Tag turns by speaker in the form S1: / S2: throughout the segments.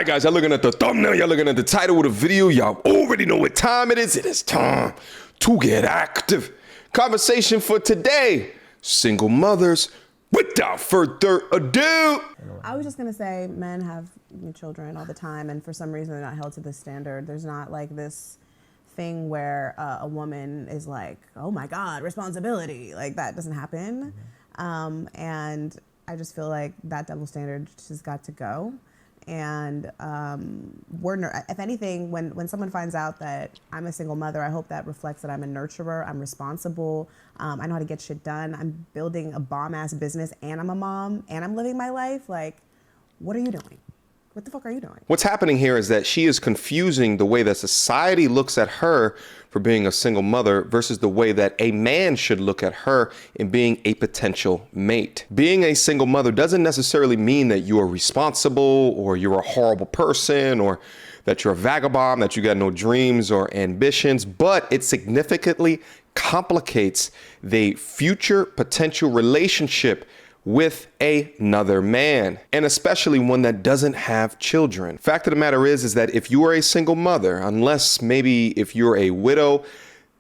S1: right, guys, y'all looking at the thumbnail, y'all looking at the title of the video, y'all already know what time it is. It is time to get active. Conversation for today, single mothers. Without further ado.
S2: I was just gonna say men have children all the time, and for some reason they're not held to this standard. There's not like this thing where a woman is like, oh my God, responsibility. Like that doesn't happen. And I just feel like that double standard just got to go. And if anything, when someone finds out that I'm a single mother, I hope that reflects that I'm a nurturer, I'm responsible, I know how to get shit done, I'm building a bomb-ass business, and I'm a mom, and I'm living my life. Like, what are you doing? What the fuck are you doing?
S1: What's happening here is that she is confusing the way that society looks at her for being a single mother versus the way that a man should look at her in being a potential mate. Being a single mother doesn't necessarily mean that you are responsible or you're a horrible person or that you're a vagabond, that you got no dreams or ambitions, but it significantly complicates the future potential relationship with another man, and especially one that doesn't have children. Fact of the matter is that if you are a single mother, unless maybe if you're a widow,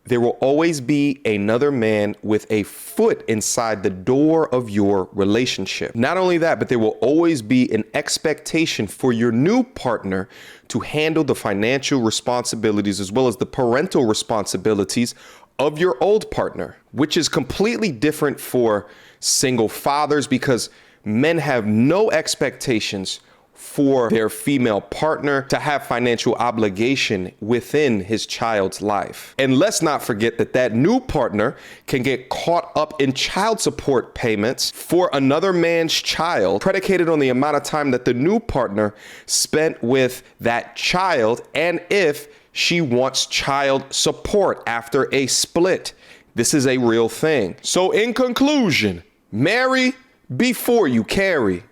S1: there will always be another man with a foot inside the door of your relationship. Not only that, but there will always be an expectation for your new partner to handle the financial responsibilities as well as the parental responsibilities of your old partner, which is completely different for single fathers because men have no expectations for their female partner to have financial obligation within his child's life. And let's not forget that that new partner can get caught up in child support payments for another man's child, predicated on the amount of time that the new partner spent with that child and if she wants child support after a split. This is a real thing. So in conclusion, marry before you carry.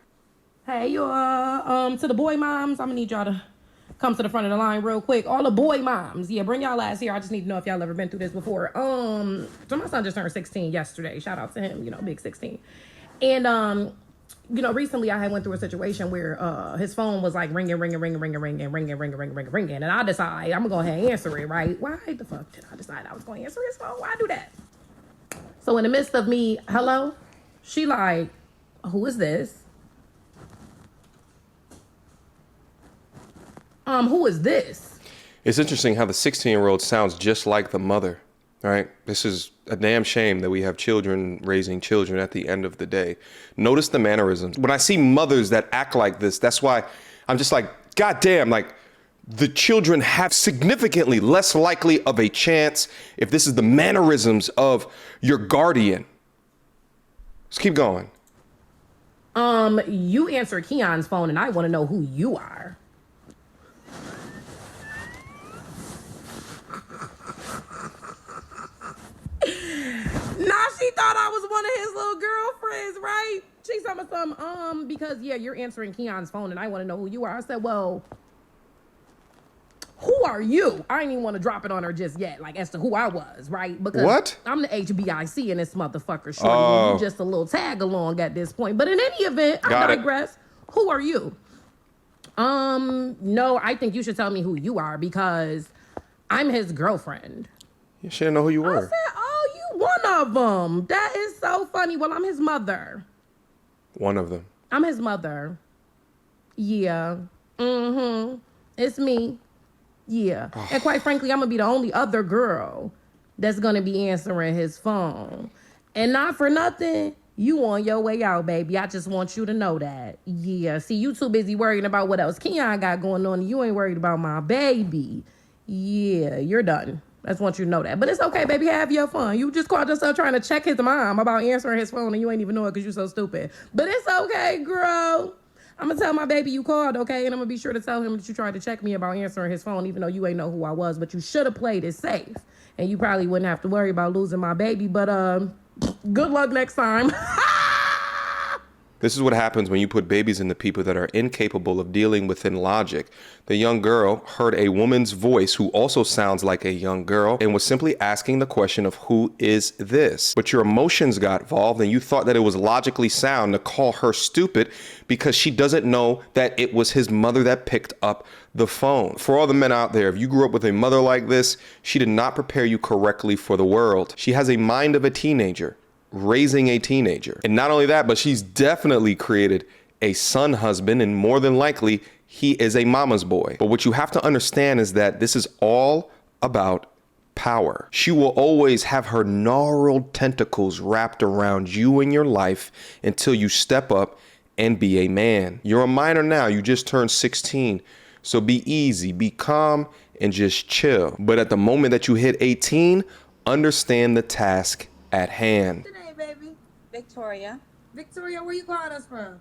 S3: Hey, to the boy moms, I'm gonna need y'all to come to the front of the line real quick. All the boy moms, yeah, bring y'all ass here. I just need to know if y'all ever been through this before. So my son just turned 16 yesterday. Shout out to him, big 16. And recently I had went through a situation where his phone was like ringing. And I decide I'm gonna go ahead and answer it, right? Why the fuck did I decide I was gonna answer his phone? Why do that? So in the midst of me, hello, she like, who is this? Who is this?
S1: It's interesting how the 16-year-old sounds just like the mother, right? This is a damn shame that we have children raising children at the end of the day. Notice the mannerisms. When I see mothers that act like this, that's why I'm just like, God damn, like the children have significantly less likely of a chance if this is the mannerisms of your guardian. Let's keep going.
S3: You answer Keon's phone and I want to know who you are. Nah, she thought I was one of his little girlfriends, right? She told me something, because yeah, you're answering Keon's phone and I want to know who you are. I said, well, who are you? I ain't even want to drop it on her just yet, like as to who I was, right? Because
S1: what?
S3: I'm the HBIC in this motherfucker, shorty. You just a little tag along at this point. But in any event, I digress. Who are you? No, I think you should tell me who you are because I'm his girlfriend.
S1: You shouldn't know who you were.
S3: I said, oh, you one of them. That is so funny. Well, I'm his mother.
S1: One of them.
S3: I'm his mother. Yeah. It's me. Yeah. Oh. And quite frankly, I'm going to be the only other girl that's going to be answering his phone. And not for nothing, you on your way out, baby. I just want you to know that. Yeah. See, you too busy worrying about what else Keon got going on. And you ain't worried about my baby. Yeah, you're done. I just want you to know that. But it's okay, baby. Have your fun. You just called yourself trying to check his mom about answering his phone and you ain't even know it because you're so stupid. But it's okay, girl. I'm going to tell my baby you called, okay? And I'm going to be sure to tell him that you tried to check me about answering his phone even though you ain't know who I was. But you should have played it safe. And you probably wouldn't have to worry about losing my baby. But good luck next time.
S1: This is what happens when you put babies into people that are incapable of dealing within logic. The young girl heard a woman's voice who also sounds like a young girl and was simply asking the question of who is this? But your emotions got involved and you thought that it was logically sound to call her stupid because she doesn't know that it was his mother that picked up the phone. For all the men out there, if you grew up with a mother like this, she did not prepare you correctly for the world. She has a mind of a teenager, raising a teenager. And not only that, but she's definitely created a son husband, and more than likely, he is a mama's boy. But what you have to understand is that this is all about power. She will always have her gnarled tentacles wrapped around you and your life until you step up and be a man. You're a minor now, you just turned 16. So be easy, be calm, and just chill. But at the moment that you hit 18, understand the task at hand.
S4: What's your name, baby?
S5: Victoria.
S4: Victoria, where you calling us from?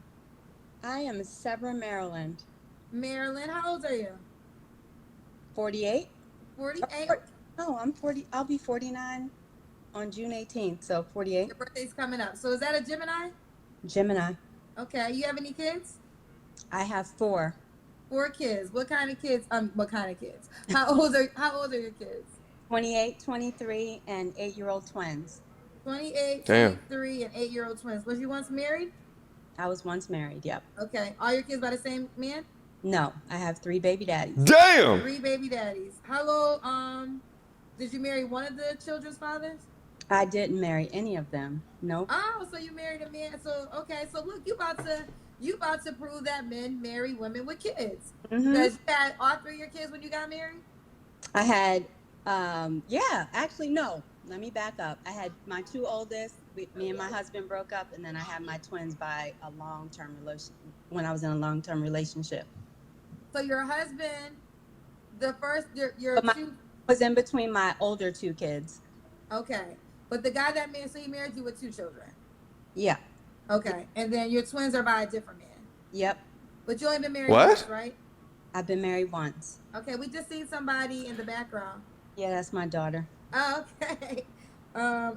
S5: I am in Severn, Maryland.
S4: Maryland. How old are you?
S5: 48.
S4: 48.
S5: No, I'm 40. I'll be 49 on June 18th, so 48.
S4: Your birthday's coming up. So is that a Gemini?
S5: Gemini.
S4: Okay. You have any kids?
S5: I have 4.
S4: 4 kids. What kind of kids? What kind of kids? How old are your kids?
S5: 28, 23, and 8-year-old twins.
S4: 28,
S1: Damn.
S4: 23, and 8-year-old twins. Was you once married?
S5: I was once married, yep.
S4: Okay. All your kids by the same man?
S5: No, I have 3 baby daddies.
S1: Damn!
S4: 3 baby daddies. Hello. Did you marry one of the children's fathers?
S5: I didn't marry any of them. Nope.
S4: Oh, so you married a man. So okay. So look, you about to prove that men marry women with kids.
S5: Mhm.
S4: Because you had all 3 of your kids when you got married?
S5: I had, yeah, actually, no. Let me back up. I had my 2 oldest. Me and my husband broke up, and then I had my twins by a long-term relation when I was in a long-term relationship.
S4: So your husband, the first, your
S5: But my-
S4: two,
S5: Was in between my older 2 kids.
S4: okay. But the guy that married, so he married you with 2 children.
S5: Yeah.
S4: Okay. And then your twins are by a different man.
S5: Yep.
S4: But you only been married
S1: What?
S4: once, right?
S5: I've been married once.
S4: Okay. We just seen somebody in the background.
S5: Yeah, that's my daughter.
S4: Oh, okay. Oh,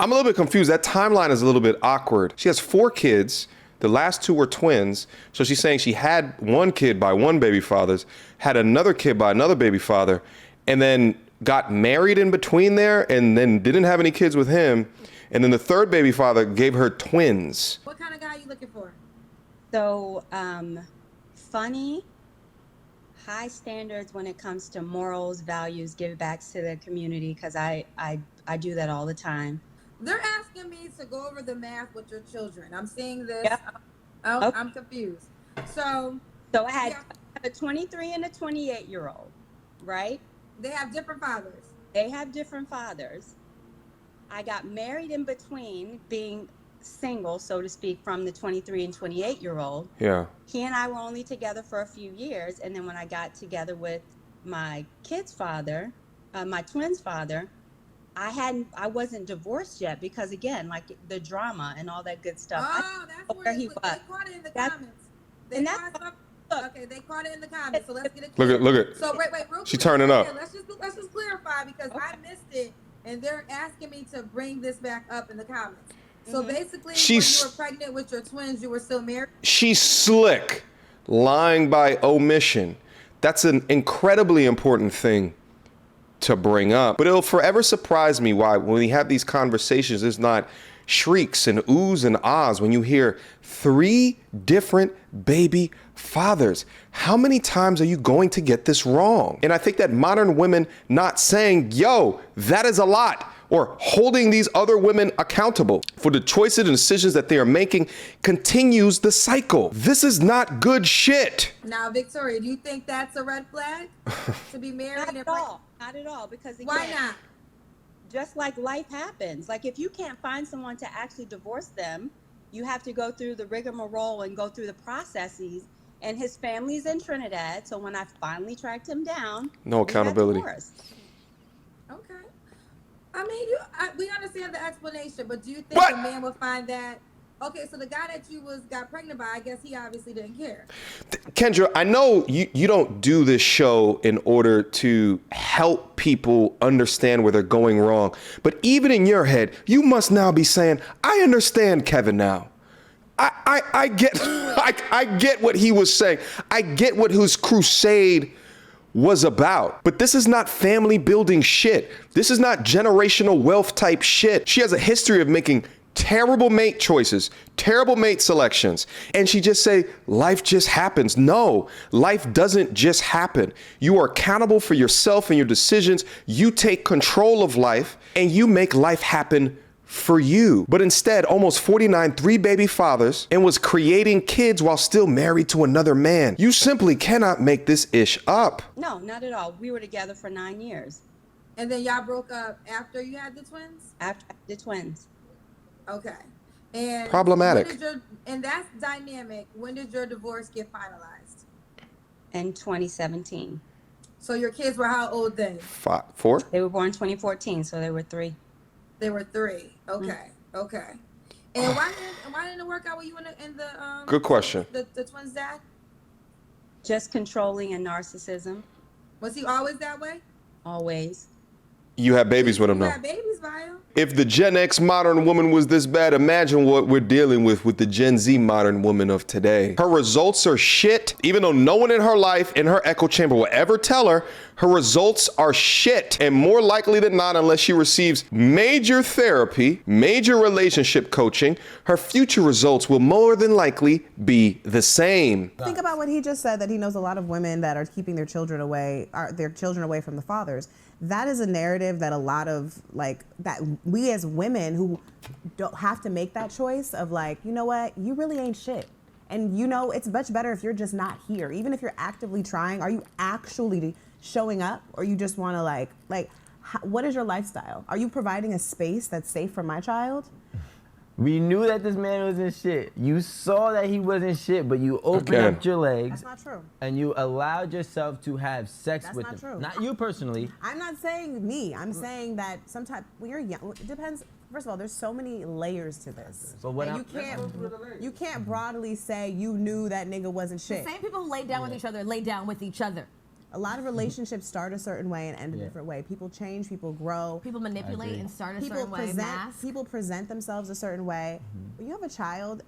S1: I'm a little bit confused. That timeline is a little bit awkward. She has 4 kids. The last 2 were twins. So she's saying she had 1 kid by one baby father's, had another kid by another baby father, and then got married in between there and then didn't have any kids with him. And then the 3rd baby father gave her twins.
S4: what kind of guy are you looking for?
S5: So, funny, high standards when it comes to morals, values, give back to the community, because I do that all the time.
S4: They're asking me to go over the math with your children. I'm seeing this.
S5: Yep. Okay.
S4: I'm confused. So
S5: So I had
S4: Yeah.
S5: a 23 and a 28-year-old, right?
S4: they have different fathers.
S5: They have different fathers. I got married in between being single, so to speak, from the 23 and 28-year-old.
S1: Yeah.
S5: He and I were only together for a few years, and then when I got together with my kid's father, my twins' father, I wasn't divorced yet because, again, like the drama and all that good stuff.
S4: Oh, that's
S5: know
S4: where
S5: where he
S4: they
S5: was.
S4: caught it in the
S5: That's-
S4: comments. They
S5: and
S4: caught
S5: that's-
S4: some-
S5: look.
S4: okay, they caught it in the comments. So let's get it
S1: Look
S4: clear.
S1: at, look at.
S4: So wait, real
S1: She
S4: quick.
S1: turning up.
S4: Yeah, let's just clarify because I missed it, and they're asking me to bring this back up in the comments. So basically,
S1: She's-
S4: when you were pregnant with your twins, you were still married.
S1: She's slick, lying by omission. That's an incredibly important thing to bring up. But it'll forever surprise me why when we have these conversations, there's not shrieks and oohs and ahs when you hear 3 different baby fathers. How many times are you going to get this wrong? And I think that modern women not saying, yo, that is a lot, or holding these other women accountable for the choices and decisions that they are making continues the cycle. This is not good shit.
S4: Now, Victoria, do you think that's a red flag to be married?
S5: Not
S4: and
S5: at
S4: pregnant?
S5: all. Not at all. Because again,
S4: Why not?
S5: just like life happens, like if you can't find someone to actually divorce them, you have to go through the rigmarole and go through the processes. And his family's in Trinidad, so when I finally tracked him down,
S1: No
S5: we got
S1: accountability.
S5: divorced.
S4: Okay. I mean, we understand the explanation, but do you think
S1: What?
S4: a man would find that? Okay, so the guy that you got pregnant by, I guess he obviously didn't care.
S1: Kendra, I know you don't do this show in order to help people understand where they're going wrong. But even in your head, you must now be saying, I understand Kevin now. I get I get what he was saying. I get what his crusade was about. But this is not family building shit. This is not generational wealth type shit. She has a history of making terrible mate choices, terrible mate selections. And she just say, life just happens. No, life doesn't just happen. You are accountable for yourself and your decisions. You take control of life and you make life happen for you. But instead, almost 49, 3 baby fathers, and was creating kids while still married to another man. You simply cannot make this ish up.
S5: No, not at all. We were together for 9 years.
S4: And then y'all broke up after you had the twins?
S5: After the twins.
S4: Okay. And
S1: Problematic.
S4: And that's dynamic. When did your divorce get finalized?
S5: In 2017.
S4: So your kids were how old then?
S1: 4?
S5: They were born 2014, so they were 3.
S4: They were 3. Okay. Okay. And why didn't it work out with you and the
S1: Good question.
S4: The twins' dad?
S5: Just controlling and narcissism.
S4: Was he always that way?
S5: Always.
S1: You had babies with him
S4: You
S1: though.
S4: had babies by him.
S1: If the Gen X modern woman was this bad, imagine what we're dealing with the Gen Z modern woman of today. Her results are shit, even though no one in her life, in her echo chamber, will ever tell her her results are shit. And more likely than not, unless she receives major therapy, major relationship coaching, her future results will more than likely be the same.
S2: Think about what he just said, that he knows a lot of women that are keeping their children away from the fathers. That is a narrative that a lot of that we as women who don't have to make that choice of you know what, you really ain't shit. And it's much better if you're just not here. Even if you're actively trying, are you actually showing up, or you just want to what is your lifestyle? Are you providing a space that's safe for my child?
S6: We knew that this man wasn't shit. You saw that he wasn't shit, but you opened
S1: Again.
S6: up your legs.
S2: That's not true.
S6: And you allowed yourself to have sex
S2: That's
S6: with
S2: not
S6: him.
S2: true.
S6: Not you personally.
S2: I'm not saying me. I'm saying that sometimes when you're young, it depends. First of all, there's so many layers to this.
S6: But what
S2: You can't broadly say you knew that nigga wasn't
S7: The
S2: shit.
S7: same people who laid down with each other laid down with each other.
S2: A lot of relationships start a certain way and end a different way. People change, people grow.
S7: People manipulate and start a
S2: People
S7: certain way. Mask.
S2: people present themselves a certain way. When you have a child,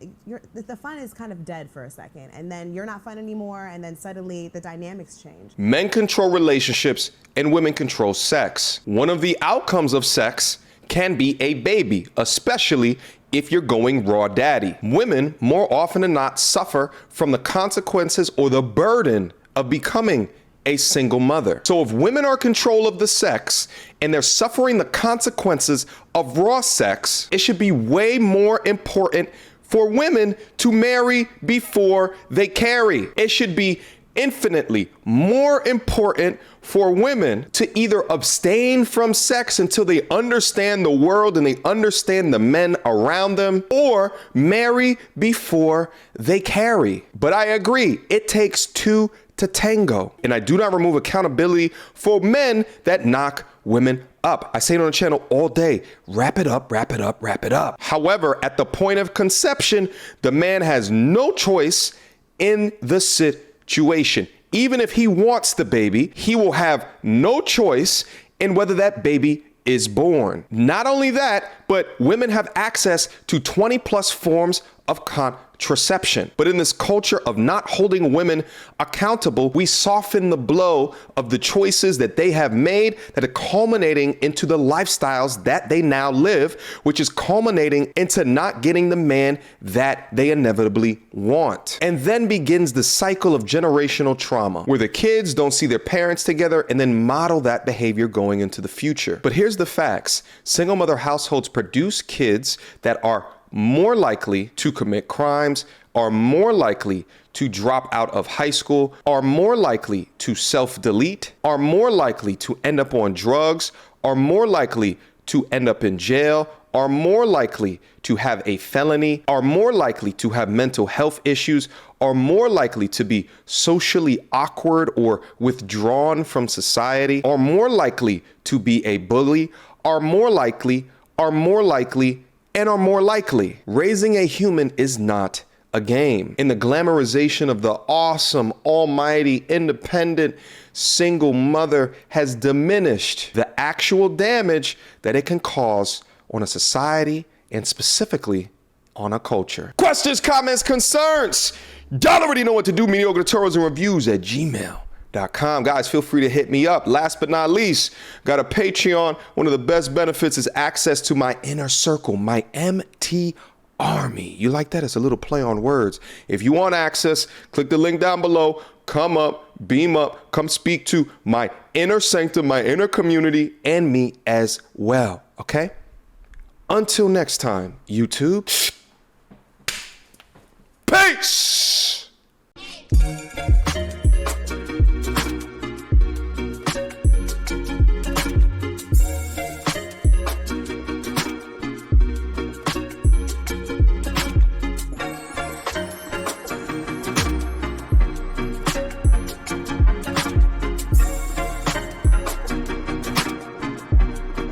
S2: the fun is kind of dead for a second, and then you're not fun anymore, and then suddenly the dynamics change.
S1: Men control relationships and women control sex. One of the outcomes of sex can be a baby, especially if you're going raw daddy. Women, more often than not, suffer from the consequences or the burden of becoming a single mother. So if women are in control of the sex and they're suffering the consequences of raw sex, it should be way more important for women to marry before they carry. It should be infinitely more important for women to either abstain from sex until they understand the world and they understand the men around them, or marry before they carry. But I agree, it takes 2 to tango. And I do not remove accountability for men that knock women up. I say it on the channel all day. Wrap it up, wrap it up, wrap it up. However, at the point of conception, the man has no choice in the situation. Even if he wants the baby, he will have no choice in whether that baby is born. Not only that, but women have access to 20 plus forms of contraception. But in this culture of not holding women accountable, we soften the blow of the choices that they have made that are culminating into the lifestyles that they now live, which is culminating into not getting the man that they inevitably want. And then begins the cycle of generational trauma, where the kids don't see their parents together and then model that behavior going into the future. But here's the facts. Single mother households produce kids that are more likely to commit crimes, are more likely to drop out of high school, are more likely to self-delete, are more likely to end up on drugs, are more likely to end up in jail, are more likely to have a felony, are more likely to have mental health issues, are more likely to be socially awkward or withdrawn from society, are more likely to be a bully, are more likely, and are more likely. Raising a human is not a game. And the glamorization of the awesome, almighty, independent, single mother has diminished the actual damage that it can cause on a society and specifically on a culture. Questions, comments, concerns? Y'all already know what to do. Mediocre tutorials and reviews at gmail.com. Guys, feel free to hit me up. Last but not least, got a Patreon. One of the best benefits is access to my inner circle, my MT Army. You like that? It's a little play on words. If you want access, click the link down below. Come up, beam up, come speak to my inner sanctum, my inner community, and me as well. Okay? Until next time, YouTube. Peace!